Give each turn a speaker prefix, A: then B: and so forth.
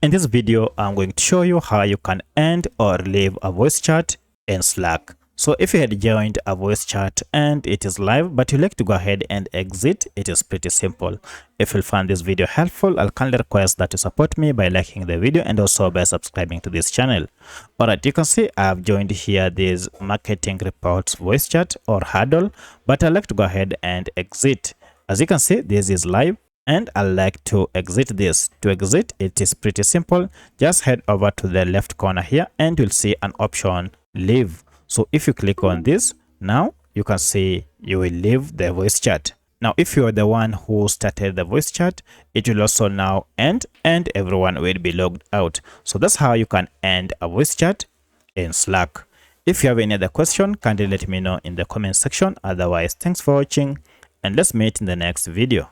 A: In this video, I'm going to show you how you can end or leave a voice chat in Slack. So if you had joined a voice chat and it is live, but you like to go ahead and exit, it is pretty simple. If you find this video helpful, I'll kindly request that you support me by liking the video and also by subscribing to this channel. Alright, you can see I've joined here this marketing reports voice chat or huddle, but I like to go ahead and exit. As you can see, this is live. And I like to exit this. To exit, it is pretty simple. Just head over to the left corner here and you'll see an option leave. So if you click on this, now you can see you will leave the voice chat. Now, if you're the one who started the voice chat, it will also now end and everyone will be logged out. So that's how you can end a voice chat in Slack. If you have any other question, kindly let me know in the comment section. Otherwise, thanks for watching and let's meet in the next video.